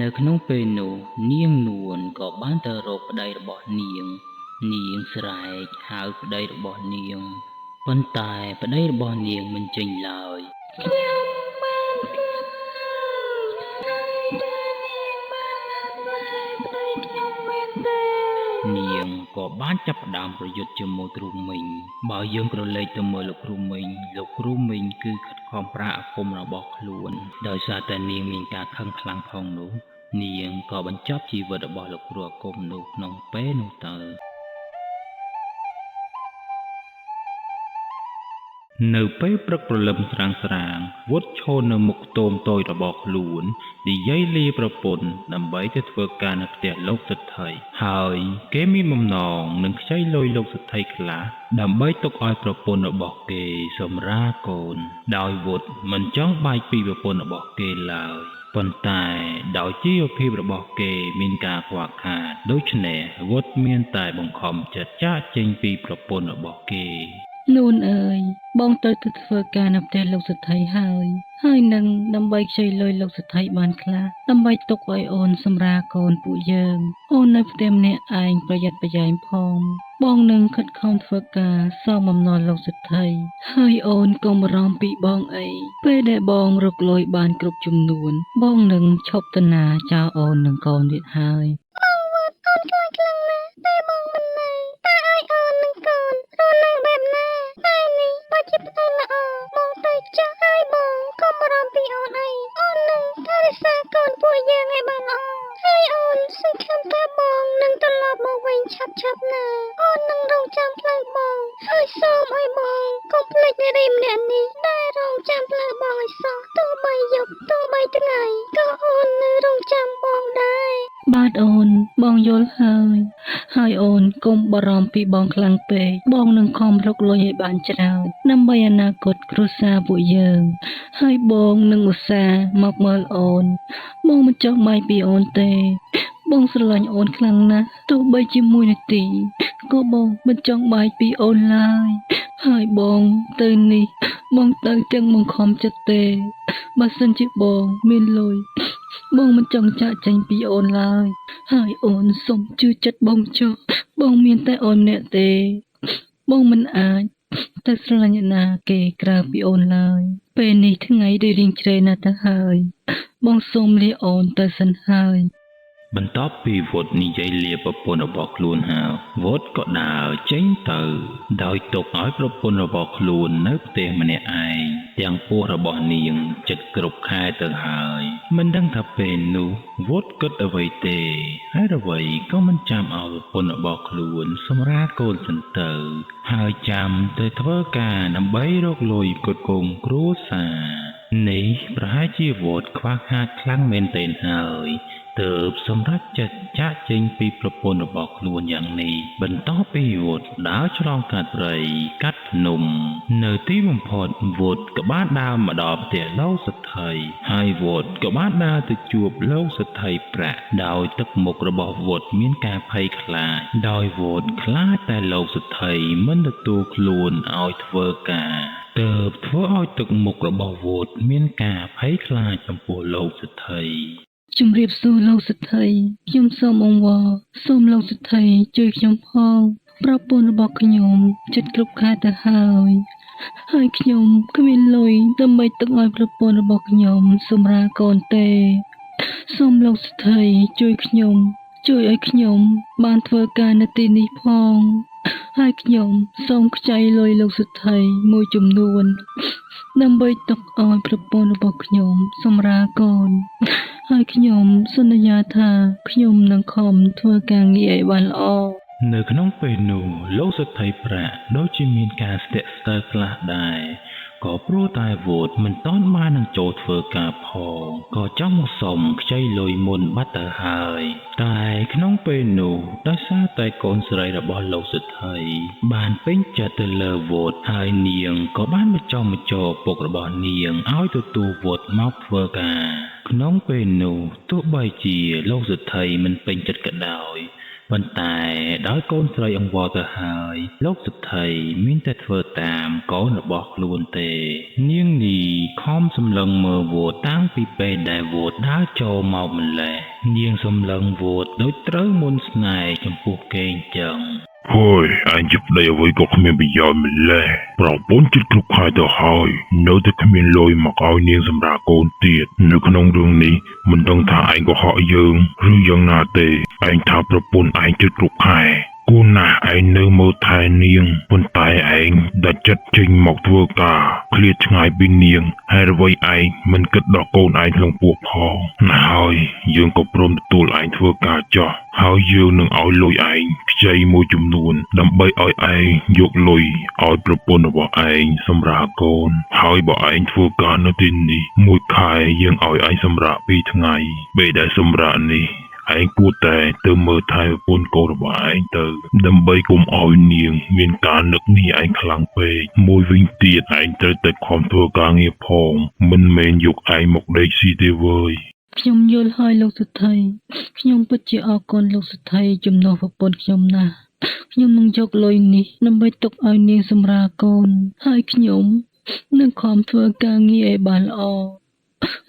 នៅក្នុងពេលនោះនាងនួនក៏បានទៅរកប្តីរបស់នាងស្រែកហៅប្តីរបស់នាងប៉ុន្តែប្តីរបស់នាងមិនចេញឡើយខ្ញុំបានស្លាប់ហើយដែលនាងបានប្តីខ្ញុំមែនទេនាងក៏បានចាប់ផ្ដើមប្រយុទ្ធជាមួយគ្រូមីងបើយើងក្រឡេកទៅមើលលោកគ្រូមីងគឺខិតខំប្រាអាគមរបស់ខ្លួនដោយសារតែនាងមានការខឹងខ្លាំងផងនោះនាងក៏បញ្ចប់ជីវិតរបស់លោកគ្រូអាគមនោះក្នុងពេលនោះទៅនៅពេលព្រឹកព្រលឹមស្រាងវុតឈរនៅមុខខ្ទមតូចរបស់ខ្លួននិយាយលាប្រពន្ធដើម្បីទៅធ្វើការនៅផ្ទះលោកសិទ្ធិហើយគេមានបំណងនឹងខ្ចីលុយលោកសិទ្ធិខ្លះដើម្បីទុកឲ្យប្រពន្ធរបស់គេសម្រាលកូនដោយវុតមិនចង់បែកពីប្រពន្ធរបស់គេឡើយប៉ុន្តែដោយជីវភាពរបស់គេមានការខ្វះខាតដូច្នេះវុតមានតែបង្ខំចិត្តចាកចេញពីប្រពន្ធរបស់គេនួនអើយបងទៅធ្វើការនៅផ្ទះលោកសិទ្ធិហើយនឹងដើម្បីខ្ចីលុយលោកសិទ្ធិបានខ្លះដើម្បីទុកឲ្យអូនសម្រាលកូនពួកយើងអូននៅផ្ទះម្នាក់ឯងប្រយ័ត្នប្រយែងផងបងនឹងខិតខំធ្វើការសងបំណុលលោកសិទ្ធិហើយអូនកុំបារម្ភពីបងអីពេលដែលបងរកលុយបានគ្រប់ចំនួនបងនឹងឈប់តាណាចោលអូននឹងកូនទៀតហើយបងវត្តអូនខ្លាចខ្លាំងណាស់តែបងមិននៅតែឲ្យអូននឹងកូនរស់នៅបែបណាតែនេះបើជាផ្ទៃល្អបងទៅចោះឲ្យបងកុំបារម្ភពីអូនអីអូននឹងថែរក្សាកូនពួកយើងឲ្យបានល្អហើយអូនសង្ឃឹមថាបងនឹងត្រឡប់មកវិញឆាប់ណាអូននឹងរងចាំផ្លូវបងហើយសូមឲ្យបងកុំភ្លេចនារីម្នាក់នេះដែលរងចាំផ្លូវបងឲ្យសោះទោះបីយប់ទោះបីថ្ងៃក៏អូននៅរងចាំបងដែរបាទអូនបងយល់ហើយអូនកុំបារម្ភពីបងខ្លាំងពេកបងនឹងខំរកលុយឲ្យបានច្រើនដើម្បីអនាគតគ្រួសារពួកយើងហើយបងនឹងឧស្សាហ៍មកមើលអូនបងមិនចង់បែកពីអូនទេបងស្រឡាញ់អូនខ្លាំងណាស់ទោះបីជាមួយនាទីក៏បងមិនចង់បែកពីអូនឡើយហើយបងទៅនេះបងទៅទាំងបង្ខំចិត្តទេបើសិនជាបងមានលុយបងមិនចង់ចាកចេញពីអូនឡើយហើយអូនសូមជឿចិត្តបងចុះបងមានតែអូនម្នាក់ទេបងមិនអាចទៅស្រឡាញ់អ្នកណាគេក្រៅពីអូនឡើយពេលនេះថ្ងៃរៀងជ្រេណាស់ទៅហើយបងសូមលាអូនទៅសិនហើយបន្ទាប់ពីវុតនិយាយលាប្រពន្ធរបស់ខ្លួនហើយវុតក៏ដើរចេញទៅដោយទុកឲ្យប្រពន្ធរបស់ខ្លួននៅផ្ទះម្នាក់ឯងទាំងពោះរបស់នាងចិត្តគ្រប់ខែទៅហើយមិនដឹងថាពេលនោះវុតគិតអ្វីទេហើយអ្វីក៏មិនចាំឲ្យប្រពន្ធរបស់ខ្លួនសម្រាលកូនសិនទៅហើយចាំទៅធ្វើការដើម្បីរកលុយផ្គត់ផ្គង់គ្រួសារនេះប្រហែលជាវុតខ្វះខាតខ្លាំងមែនទែនហើយទើបសម្រេចចិត្តចាកចេញពីប្រពន្ធរបស់ខ្លួនយ៉ាងនេះបន្ទាប់ពីវុតដើរឆ្លងកាត់ព្រៃកាត់ភ្នំនៅទីបំផុតវុតក៏បានដើរមកដល់ផ្ទះលោកសិទ្ធិហើយវុតក៏បានដើរទៅជួបលោកសិទ្ធិប្រាក់ដោយទឹកមុខរបស់វុតមានការភ័យខ្លាចដោយវុតខ្លាចតែលោកសិទ្ធិមិនទទួលខ្លួនឲ្យធ្វើការទើបធ្វើឲ្យទឹកមុខរបស់វុតមានការភ័យខ្លាចចំពោះលោកសិទ្ធិជំរាបសួរលោកសិទ្ធិខ្ញុំសូមអង្វរសូមលោកសិទ្ធិជួយខ្ញុំផងប្រពន្ធរបស់ខ្ញុំចិត្តគ្រប់ខែទៅហើយខ្ញុំគ្មានលុយដើម្បីទុកឲ្យប្រពន្ធរបស់ខ្ញុំសម្រាលកូនទេសូមលោកសិទ្ធិជួយឲ្យខ្ញុំបានធ្វើការនៅទីនេះផងហើយខ្ញុំសូមខ្ចីលុយលោកសិទ្ធិមួយចំនួនដើម្បីទុកឲ្យប្រពន្ធរបស់ខ្ញុំសម្រាលកូនហើយខ្ញុំសន្យាថាខ្ញុំនឹងខំធ្វើការងារឲ្យបានល្អនៅក្នុងពេលនោះលោកសិទ្ធិប្រាក់ដូចជាមានការស្ទាក់ស្ទើរខ្លះដែរក៏ព្រោះតែវុតមិនទាន់បាននឹងចូលធ្វើការផងក៏ចង់មកសុំខ្ចីលុយមុនបាត់ទៅហើយតែក្នុងពេលនោះដោយសារតែកូនស្រីរបស់លោកសិទ្ធិបានពេញចិត្តទៅលើវុតហើយនាងក៏បានបញ្ចុះបញ្ចោពុករបស់នាងឲ្យទទួលវុតមកធ្វើការក្នុងពេលនោះទោះបីជាលោកសិទ្ធិមិនពេញចិត្តក៏ដោយ ប៉ុន្តែដោយកូនស្រីអង្វរទៅហើយលោកសេដ្ឋីមានតែធ្វើតាមកូនរបស់ខ្លួនទេនាងនីខំសម្លឹងមើលវោតតាំងពីពេលដែលវោតដើរចូលមកម្លេះនាងសម្លឹងវោតដូចត្រូវមន្តស្នេហ៍ចំពោះគេអញ្ចឹងហើយអញជិះប្តីអ្វីក៏គ្មានប្រយោជន៍ម្ល៉េះប្រពន្ធជិតគ្រប់ខែទៅហើយនៅតែគ្មានលុយមកឲ្យនាងសម្រាប់កូនទៀតនៅក្នុងរឿងនេះមិនដឹងថាឯងកុហកយើងឬយ៉ាងណាទេឯងថាប្រពន្ធឯងជិតគ្រប់ខែគូណាស់ឯងនៅមើលថែនាងប៉ុន្តែឯងដាច់ចិត្តចេញមកធ្វើការឃ្លាតឆ្ងាយពីនាងហើយអ្វីឯងមិនគិតដល់កូនឯងក្នុងពោះផងណាហើយយើងក៏ព្រមទទួលឯងធ្វើការចោះហើយយើងនឹងឲ្យលុយឯងខ្ចីមួយចំនួនដើម្បីឲ្យឯងយកលុយឲ្យប្រពន្ធរបស់ឯងសម្រាប់កូនហើយបើឯងធ្វើការនៅទីនេះមួយខែយើងឲ្យឯងសម្រាប់2ថ្ងៃពេលដែលសម្រាប់នេះឯងគួរតែទៅមើលថែប្រពន្ធកូនរបស់ឯងទៅដើម្បីកុំឲ្យនាងមានការនឹកនេះឯងខ្លាំងពេកមួយវិញទៀតឯងត្រូវតែខំធ្វើការងារផងមិនមែនយកឯងមកដេកស៊ីទេវើយខ្ញុំយល់ហើយលោកសេដ្ឋីខ្ញុំពិតជាអរគុណលោកសេដ្ឋីជំនួសប្រពន្ធខ្ញុំណាស់ខ្ញុំនឹងយកលុយនេះដើម្បីទុកឲ្យនាងសម្រាលកូនហើយខ្ញុំនឹងខំធ្វើការងារឲ្យបានល្អ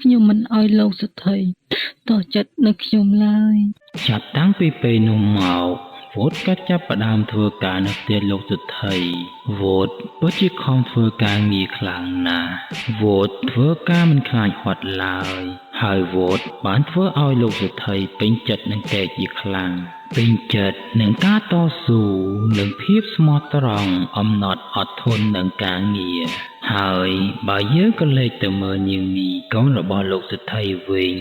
ខ្ញុំមិនឲ្យលោកសេដ្ឋីតោះចិត្តនៅខ្ញុំឡើយចាប់តាំងពីពេលនោះមកវោតក៏ចាប់ផ្ដើមធ្វើការនៅផ្ទះលោកសេដ្ឋីវោតពិតជាខំធ្វើការងារខ្លាំងណាស់វោតធ្វើការមិនខ្លាចហត់ឡើយហើយវោតបានធ្វើឲ្យលោកសេដ្ឋីពេញចិត្តនឹងតែជាខ្លាំងពេញចិត្តនឹងការតស៊ូនឹងភាពស្មោះត្រង់អំណត់អត់ធន់នឹងការងារហើយបើយើងក៏លេចទៅមើលនាងនីកូនរបស់លោកសេដ្ឋីវិញ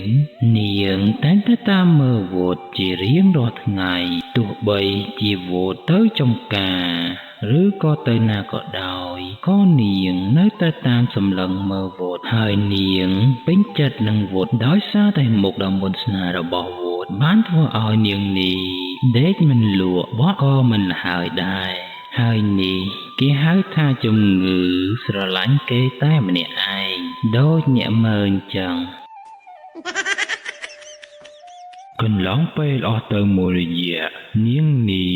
នាងតែងតែតាមមើលវោតជារៀងរាល់ថ្ងៃទោះបីជាវោតទៅចំការឬក៏ទៅណាក៏ដោយក៏នាងនៅតែតាមសម្លឹងមើលវោតហើយនាងពេញចិត្តនឹងវោតដោយសារតែមុខដ៏មន្តស្នេហ៍របស់វោតបានធ្វើឲ្យនាងនេះដេកមិនលក់បោះក៏មិនហើយដែរហើយនេះគេហៅថាជំងឺស្រឡាញ់គេតែម្នាក់ឯងដូចអ្នកមើលចឹងកន្លងពេលអស់ទៅមួយរយៈនាងនី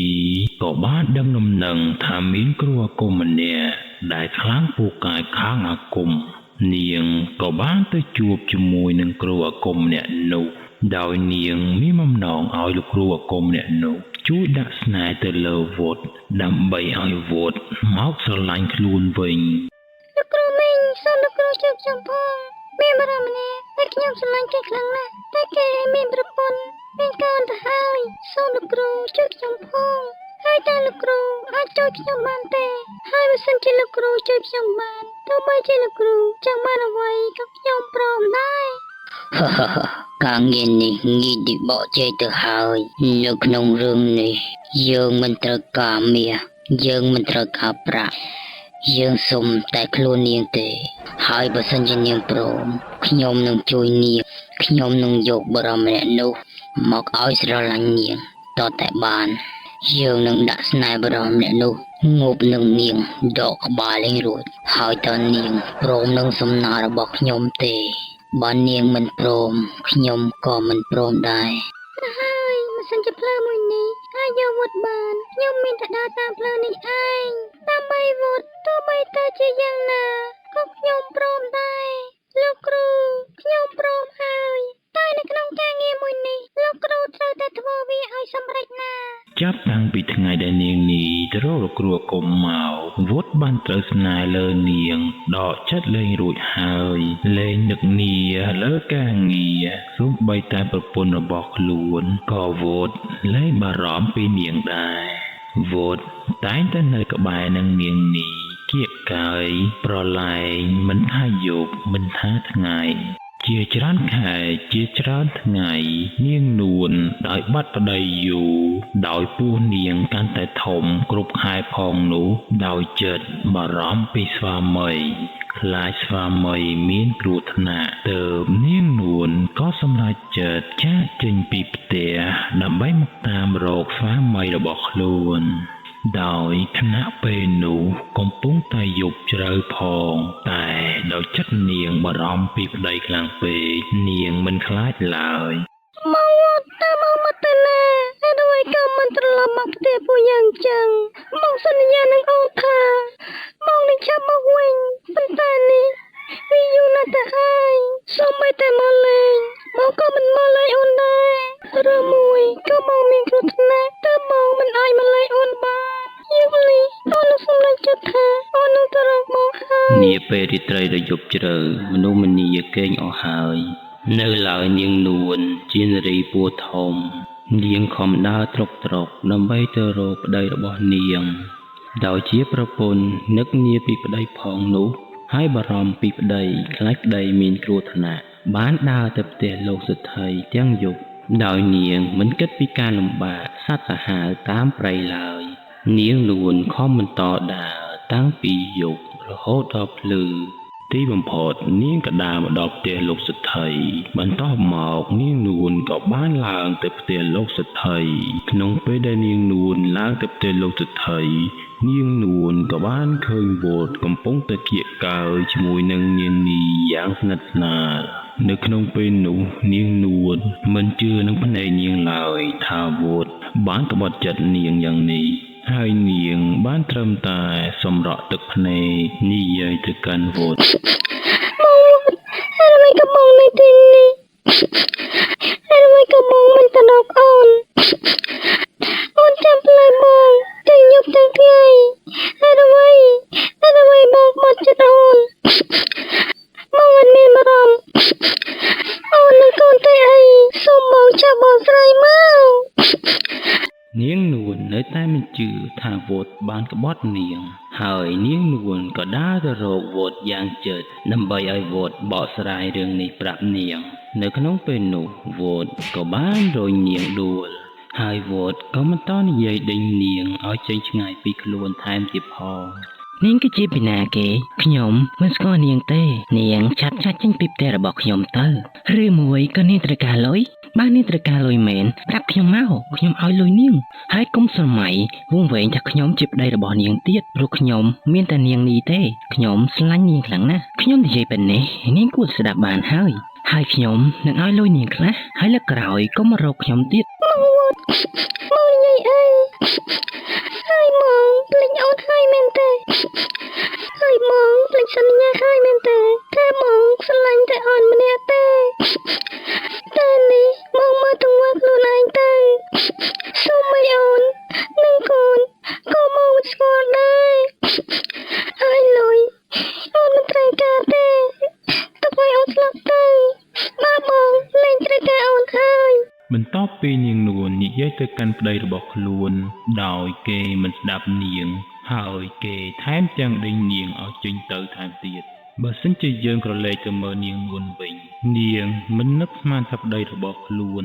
ក៏បានដឹងដំណឹងថាមានគ្រូអាគមម្នាក់ដែលខ្លាំងពូកែខាងអាគមនាងក៏បានទៅជួបជាមួយនឹងគ្រូអាគមម្នាក់នោះដោយនាងមានបំណងឲ្យលោកគ្រូអាគមម្នាក់នោះជួយដាក់ស្នេហ៍ទៅលើវុតដើម្បីឲ្យវុតមកស្រឡាញ់ខ្លួនវិញលោកគ្រូមីងសូមលោកគ្រូជួយខ្ញុំផងមានបារម្ភម្នាក់តែខ្ញុំស្រឡាញ់គេខ្លាំងណាស់តែគេមានប្រពន្ធមានកូនទៅហើយសូមលោកគ្រូជួយខ្ញុំផងហើយតើលោកគ្រូអាចជួយខ្ញុំបានទេហើយបើសិនជាលោកគ្រូជួយខ្ញុំបានទោះបីជាលោកគ្រូចង់បានអ្វីក៏ខ្ញុំព្រមដែរការងារនេះងាយទីបកជ័យទៅហើយនៅក្នុងរឿងនេះយើងមិនត្រូវការមាសយើងមិនត្រូវការប្រាក់យើងសុំតែខ្លួននាងទេហើយបើសិនជានាងព្រមខ្ញុំនឹងជួយនាងខ្ញុំនឹងយកបរិមម្នាក់នោះមកឲ្យស្រឡាញ់នាងតតែបានយើងនឹងដាក់ស្នេហ៍បរិមម្នាក់នោះងប់នឹងនាងដកក្បាលលេងរួចហើយតើនាងព្រមនឹងសំណើរបស់ខ្ញុំទេបើនាងមិនព្រមខ្ញុំក៏មិនព្រមដែរហើយមិនសិនជាផ្លូវមួយនេះអាចយកវុតបានខ្ញុំមានតែដើរតាមផ្លូវនេះឯងដើម្បីវុតទោះបីទៅជាយ៉ាងណាក៏ខ្ញុំព្រមដែរលោកគ្រូខ្ញុំព្រមហើយតែនៅក្នុងការងារមួយនេះលោកគ្រូត្រូវតែធ្វើវាឲ្យសម្រេចណាចាប់តាំងពីថ្ងៃដែលនាងនីទៅរកលោកគ្រូអាគមមកវុតបានត្រូវស្នេហ៍លើនាងដកចិត្តលេងរួចហើយលេងនឹកនាលើការងារសូម្បីតែប្រពន្ធរបស់ខ្លួនក៏វុតលែងបារម្ភពីនាងដែរវុតតែងតែនៅក្បែរនឹងនាងនីគៀកកាយប្រឡែងមិនថាយប់មិនថាថ្ងៃជាច្រើនខែជាច្រើនថ្ងៃនាងនួនដោយបាត់ប្តីយូរដោយពោះនាងកាន់តែធំគ្រប់ខែផងនោះដោយចិត្តបារម្ភពីស្វាមីខ្លាចស្វាមីមានគ្រោះថ្នាក់ទើបនាងនួនក៏សម្រេចចិត្តចាកចេញពីផ្ទះដើម្បីមកតាមរកស្វាមីរបស់ខ្លួនដោយខណៈពេលនោះកំពុងតែយប់ជ្រៅផងតែដោយចិត្តនាងបារម្ភពីប្តីខ្លាំងពេកនាងមិនខ្លាចឡើយមកវត្តតើមកទៅណាហើយអ្វីក៏មិនត្រ ចឹងមកសន្យានឹងអូនថាមកនឹងចាំមកវិញប៉ុន្តែនេះវាយូរណាស់ទៅហើយសូមតែមកលេងមកក៏មិនមកលេងអូនដែរឬមួយក៏មកមានគ្រោះថ្នាក់តែមកមិនអាចមកលេងអូនបានយប់នេះអូននឹងសម្រេចចិត្តថាអូននឹងទៅរកមកហើយនាពេលរាត្រីដ៏យប់ជ្រៅមនុស្សម្នាគេងអស់ហើយនៅឡើយនាងនួនជានារីពួរធំនាងខំដើរត្រុកដើម្បីទៅរកប្តីរបស់នាងដោយជាប្រពន្ធនឹកនាពីប្តីផងនោះហើយបារម្ភពីប្តីខ្លាចប្តីមានគ្រោះថ្នាក់បានដើរទៅផ្ទះលោកសេដ្ឋីទាំងយប់ដោយនាងមិនគិតពីការលំបាកសត្វសាហាវតាមព្រៃឡើយនាងនួនខំបន្តដើរតាំងពីយប់រហូតដល់ភ្លឺទីបំផុតនាងក៏ដើរមកដល់ផ្ទះលោកសេដ្ឋីបន្ទាប់មកនាងនួនក៏បានឡើងទៅផ្ទះលោកសេដ្ឋីក្នុងពេលដែលនាងនួនឡើងទៅផ្ទះលោកសេដ្ឋីនាងនួនក៏បានឃើញវត្តកំពុងតែគៀកកើយជាមួយនឹងនាងនីយ៉ាងស្និទ្ធស្នាលនៅក្នុងពេលនោះនាងនួនមិនជឿនឹងភ្នែកនាងឡើយថាវត្តបានក្បត់ចិត្តនាងយ៉ាងនេះហើយនាងបានត្រឹមតែសម្រក់ទឹកភ្នែកនិយាយទៅកាន់វត្តហើយមិនក៏មកនៅទីនេះហើយមិនក៏មកមិនទៅដល់អូនចាំផ្លូវមកទាំងយប់ទាំងថ្ងៃហើយអ្វីមកមកចិត្តអូនមកអត់មានបារម្ភអូននឹងកូនតែអីសូមមកចាប់បងស្រីមកនាងនួននៅតែមិនជឿថាវត្តបានក្បត់នាងហើយនាងនួនក៏ដើរទៅរកវត្តយ៉ាងជិតដើម្បីឲ្យវត្តបកស្រាយរឿងនេះប្រាប់នាងនៅក្នុងពេលនោះវត្តក៏បានរញនាងដួលហើយវត្តក៏មិនតនិយាយដេញនាងឲ្យចេញឆ្ងាយពីខ្លួនថែមទៀតផងនាងគឺជាពីណាគេខ្ញុំមិនស្គាល់នាងទេនាងឆាប់ចេញពីផ្ទះរបស់ខ្ញុំទៅឬមួយក៏នាងត្រូវការលុយបើនាងត្រូវការលុយមែនប្រាប់ខ្ញុំមកខ្ញុំឲ្យលុយនាងហើយកុំស្រមៃវង្វេងថាខ្ញុំជាប្តីរបស់នាងទៀតព្រោះខ្ញុំមានតែនាងនេះទេខ្ញុំស្រឡាញ់នាងខ្លាំងណាស់ខ្ញុំនិយាយបែបនេះនាងគួរស្ដាប់បានហើយខ្ញុំនឹងឲ្យលុយនាងខ្លះហើយលើកក្រោយកុំមករកខ្ញុំទៀតមកនិយាយអីហើយមកភ្លេចអូនហើយមែនទេហើយមកភ្លេចសន្យាហើយមែនទេថាមកស្រឡាញ់តែអូនម្នាក់ទេតែនេះមកមើលទង្វើខ្លួនឯងទៅសូមឲ្យអូននិងកូនក៏មកស្គាល់ដែរហើយលុយអូនមិនត្រូវការទេទុកឲ្យអូនស្លាប់ទៅមកលែងត្រូវការអូនហើយបន្ទាប់ពីនាងនួននិយាយទៅកាន់ប្តីរបស់ខ្លួនដោយគេមិនស្ដាប់នាងហើយគេថែមទាំងដេញនាងឲ្យចេញទៅថែមទៀតបើសិនជាយើងក្រឡេកទៅមើលនាងនួនវិញនាងមិននឹកស្មានថាប្តីរបស់ខ្លួន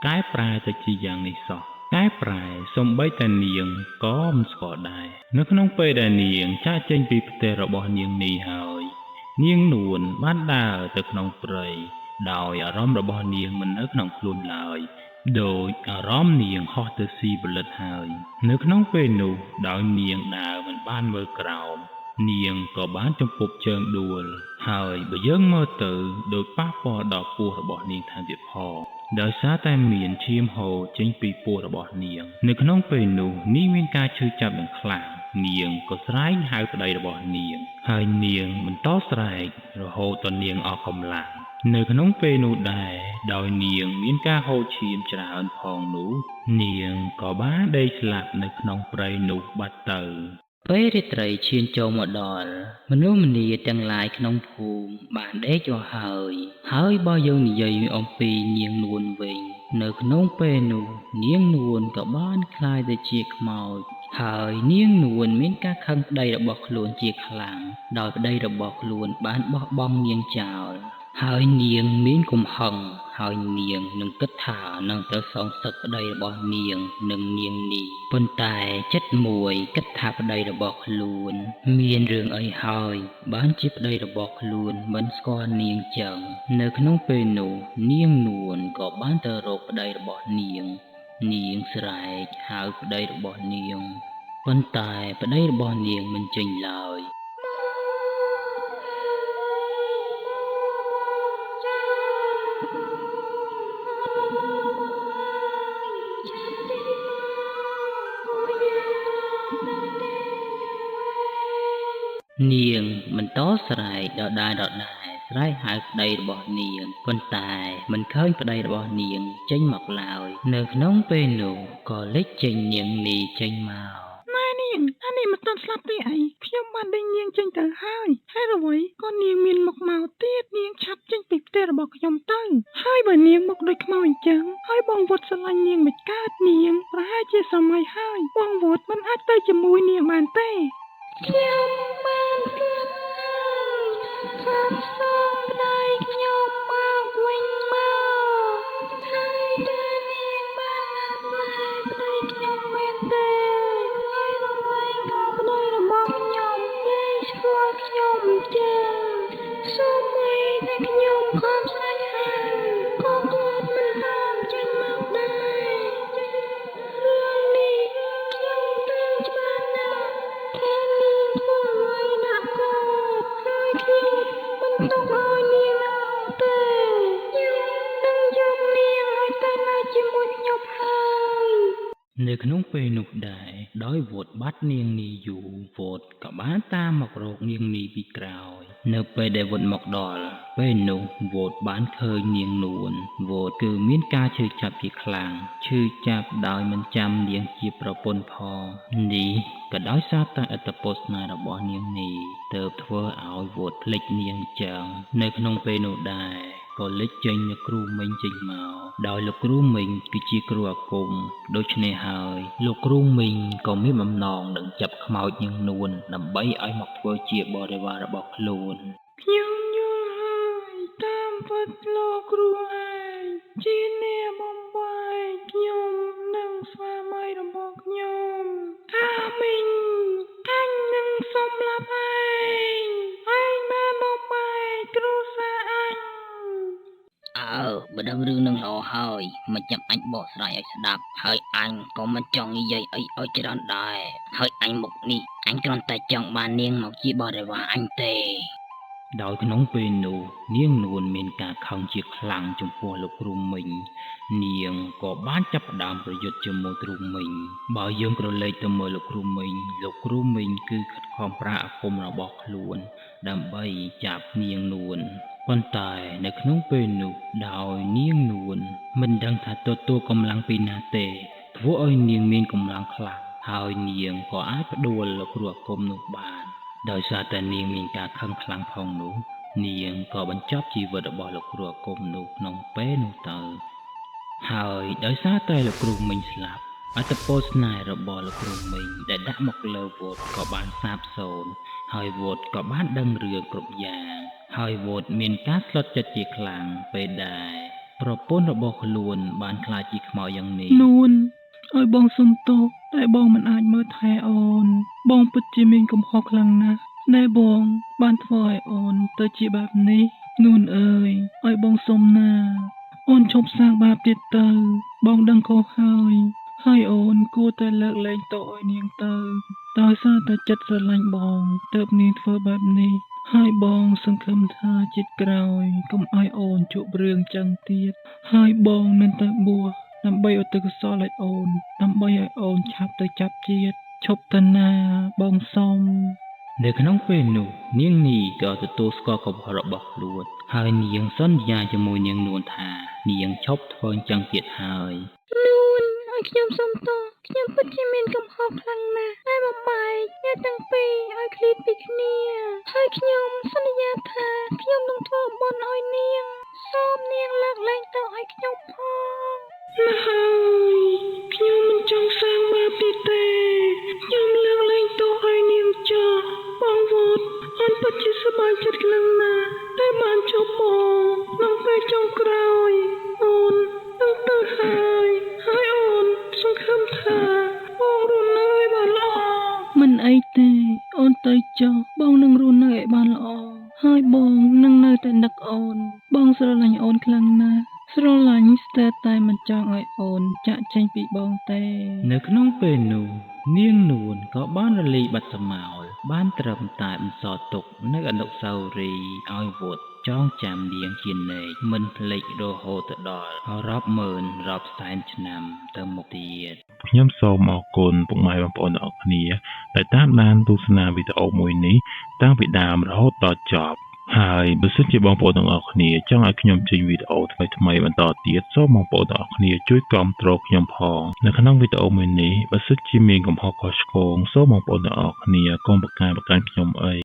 កែប្រែទៅជាយ៉ាងនេះសោះកែប្រែសូម្បីតែនាងក៏មិនស្គាល់ដែរនៅក្នុងពេលដែលនាងចាកចេញពីផ្ទះរបស់នាងនេះហើយនាងនួនបានដើរទៅក្នុងព្រៃដោយអារម្មណ៍របស់នាងមិននៅក្នុងខ្លួនឡើយដោយអារម្មណ៍នាងហោះទៅស៊ីផលិតហើយនៅក្នុងពេលនោះដោយនាងដើរមិនបានមើលក្រោមនាងក៏បានចំពប់ជើងដួលហើយបើយើងមើលទៅដោយប៉ះពាល់ដល់ពោះរបស់នាងថែមទៀតផងដោយសារតែមានឈាមហូរចេញពីពោះរបស់នាងនៅក្នុងពេលនោះនាងមានការឈឺចាប់យ៉ាងខ្លាំងនាងក៏ស្រែកហៅប្តីរបស់នាងហើយនាងបន្តស្រែករហូតដល់នាងអស់កម្លាំងនៅក្នុងពេលនោះដែរដោយនាងមានការហូរឈាមច្រើនផងនោះនាងក៏បានដេកស្លាប់នៅក្នុងព្រៃនោះបាត់ទៅពេលរាត្រីឈានចូលមកដល់មនុស្សម្នាទាំងឡាយក្នុងភូមិបានដេកអស់ហើយបើយើងនិយាយអំពីនាងនួនវិញនៅក្នុងពេលនោះនាងនួនក៏បានក្លាយទៅជាខ្មោចហើយនាងនួនមានការខឹងប្តីរបស់ខ្លួនជាខ្លាំងដោយប្តីរបស់ខ្លួនបានបោះបង់នាងចោលហើយនាងមានកំហឹងហើយនាងនឹងគិតថានឹងទៅសងសឹកប្តីរបស់នាងនិងនាងនេះប៉ុន្តែចិត្តមួយគិតថាប្តីរបស់ខ្លួនមានរឿងអីហើយបានជាប្តីរបស់ខ្លួនមិនស្គាល់នាងចឹងនៅក្នុងពេលនោះនាងនួនក៏បានទៅរកប្តីរបស់នាងស្រែកហៅប្តីរបស់នាងប៉ុន្តែប្តីរបស់នាងមិនចេញឡើយ នាងបន្តស្រែកដដែលស្រែកហៅប្តីរបស់នាងប៉ុន្តែមិនឃើញប្តីរបស់នាងចេញមកឡើយនៅក្នុងពេលនោះក៏លេចចេញនាងនីចេញមកណែនាងមិនទាន់ស្លាប់ទេអីខ្ញុំបានដេញនាងចេញទៅហើយហើយអ្វីក៏នាងមានមកទៀតនាងឆាប់ចេញពីផ្ទះរបស់ខ្ញុំទៅហើយបើនាងមកដូចខ្មោចអញ្ចឹងហើយបងវត្តស្រឡាញ់នាងមិនកើតនាងប្រហែលជាសម័យហើយបងវត្តមិនអាចទៅជាមួយនាងបានទេខ្ញុំបានស្លាប់ហើយសូមប្តីខ្ញុំមកវិញមកហើយដែលនាងបានណាត់ប្តីខ្ញុំមែនទេហើយរំលែងក៏ប្តីរបស់ខ្ញុំលែងស្គាល់ខ្ញុំចឹងសូមឲ្យតែខ្ញុំខំស្រែកហៅក៏គាត់មិនហាមចេញមកដែររឿងនេះខ្ញុំដឹងច្បាស់ណាស់តែនាងធ្វើអ្វីដាក់គាត់ហើយខ្ញុំមិនទុកឲ្យនាងទេខ្ញុំនឹងយកនាងឲ្យទៅនៅជាមួយខ្ញុំហើយនៅក្នុងពេលនោះដែរដោយវត្តបាត់នាងនីយូរវត្តក៏បានតាមមករកនាងនីពីក្រោយនៅពេលដែលវត្តមកដល់ពេលនោះវត្តបានឃើញនាងនួនវត្តគឺមានការឈឺចាប់ជាខ្លាំងឈឺចាប់ដោយមិនចាំនាងជាប្រពន្ធផងនេះក៏ដោយសារតែឥទ្ធិពលស្នេហ៍របស់នាងនីទើបធ្វើឲ្យវត្តភ្លេចនាងចឹងនៅក្នុងពេលនោះដែរក៏លេចចេញនូវគ្រូមីងចេញមកដោយលោកគ្រូមីងគឺជាគ្រូអាគមដូច្នេះហើយលោកគ្រូមីងក៏មានបំណងនឹងចាប់ខ្មោចនាងនួនដើម្បីឲ្យមកធ្វើជាបរិវាររបស់ខ្លួនខ្ញុំយល់ហើយតាមពិតលោកគ្រូឯងជាអ្នកបំបែកខ្ញុំនិងស្វាមីរបស់ខ្ញុំថាមីងអញនឹងសម្លាប់ឯងបានបំបែកគ្រួសារអញបើដឹងរឿងនឹងល្អហើយមិនចាំអញបកស្រាយឲ្យស្ដាប់ហើយអញក៏មិនចង់និយាយអីឲ្យច្រើនដែរហើយអញមុខនេះអញគ្រាន់តែចង់បាននាងមកជាបរិវារអញទេដោយក្នុងពេលនោះនាងនួនមានការខឹងជាខ្លាំងចំពោះលោកគ្រូមីងនាងក៏បានចាប់ផ្ដើមប្រយុទ្ធជាមួយគ្រូមីងបើយើងក្រឡេកទៅមើលលោកគ្រូមីងគឺខិតខំប្រើអាគមរបស់ខ្លួនដើម្បីចាប់នាងនួនប៉ុន្តែនៅក្នុងពេលនោះដោយនាងនួនមិនដឹងថាទទួលកម្លាំងពីណាទេធ្វើឲ្យនាងមានកម្លាំងខ្លាំងហើយនាងក៏អាចផ្ដួលលោកគ្រូអាគមនោះបានដោយសារតែនាងមានការខឹងខ្លាំងផងនោះនាងក៏បញ្ចប់ជីវិតរបស់លោកគ្រូអាគមនោះក្នុងពេលនោះទៅហើយដោយសារតែលោកគ្រូមីងស្លាប់អត្តពលស្នេហ៍របស់លោកគ្រូមីងដែលដាក់មកលើវត្តក៏បានសាបសូន្យហើយវត្តក៏បានដឹងរឿងគ្រប់យ៉ាងហើយវត្តមានការស្លុតចិត្តជាខ្លាំងពេលដែលប្រពន្ធរបស់ខ្លួនបានខ្លាចជាខ្មោចយ៉ាងនេះនួនឲ្យបងសុំទោសតែបងមិនអាចមើលថែអូនបងពិតជាមានកំហុសខ្លាំងណាស់ដែលបងបានធ្វើឲ្យអូនទៅជាបែបនេះនួនអើយឲ្យបងសុំណាអូនឈប់សាងបាបទៀតទៅបងដឹងខុសហើយអូនគួរតែលើកលែងទោសឲ្យនាងទៅដោយសារតែចិត្តស្រឡាញ់បងទើបនាងធ្វើបែបនេះហើយបងសង្ឃឹមថាជាតិក្រោយកុំឲ្យអូនជួបរឿងចឹងទៀតហើយបងនឹងទៅបួសដើម្បីឧទ្ទិសកុសលឲ្យអូនដើម្បីឲ្យអូនឆាប់ទៅចាប់ជាតិឈប់ទៅណាបងសុំនៅក្នុងពេលនោះនាងនីក៏ទទួលស្គាល់កំហុសរបស់ខ្លួនហើយនាងសន្យាជាមួយនាងនួនថានាងឈប់ធ្វើអញ្ចឹងទៀតហើយនួនឲ្យខ្ញុំសុំទោសខ្ញុំពិតជាមានកំហុសខ្លាំងណាស់តែបំបែកអ្នកទាំងពីរឲ្យឃ្លាតពីគ្នាហើយខ្ញុំសន្យាថាខ្ញុំនឹងធ្វើបុណ្យឲ្យនាងសូមនាងលើកលែងទោសឲ្យខ្ញុំផងណាហើយខ្ញុំមិនចង់សាងបាបទៀតទេខ្ញុំលើកលែងទោសឲ្យនាងចុះបងវត្តអូនពិតជាសប្បាយចិត្តខ្លាំងណាស់តែបានជួបបងក្នុងពេលចុងក្រោយអូននឹងទៅហើយអូនសង្ឃឹមថាបងរស់នៅឲ្យបានល្អមិនអីទេអូនទៅចុះបងនឹងរស់នៅឲ្យបានល្អហើយបងនឹងនៅតែនឹកអូនបងស្រឡាញ់អូនខ្លាំងណាស់ស្រឡាញ់ស្ទើរតែមិនចង់ឲ្យអូនចាក់ចេញពីបងទេនៅក្នុងពេលនោះនាងនួនក៏បានរលាយបាត់ស្រមោលបានត្រឹមតែបន្សល់ទុកនៅអនុស្សាវរីយ៍ឲ្យវត្ត ចងចាំនាងជានិច្ចមិនភ្លេចរហូតដល់រាប់ម៉ឺនរាប់សែនឆ្នាំទៅមុខទៀត ខ្ញុំសូមអរគុណពុកម៉ែបងប្អូនទាំងអស់គ្នាដែលតាមដានទស្សនាវីដេអូមួយនេះតាំងពីដើមរហូតដល់ចប់ហើយបើសិនជាបងប្អូនទាំងអស់គ្នាចង់ឲ្យខ្ញុំចេញវីដេអូថ្មីៗបន្តទៀតសូមបងប្អូនទាំងអស់គ្នាជួយគាំទ្រខ្ញុំផងនៅក្នុងវីដេអូមួយនេះបើសិនជាមានកំហុសខុសឆ្គងសូមបងប្អូនទាំងអស់គ្នាកុំប្រកាន់ខ្ញុំអី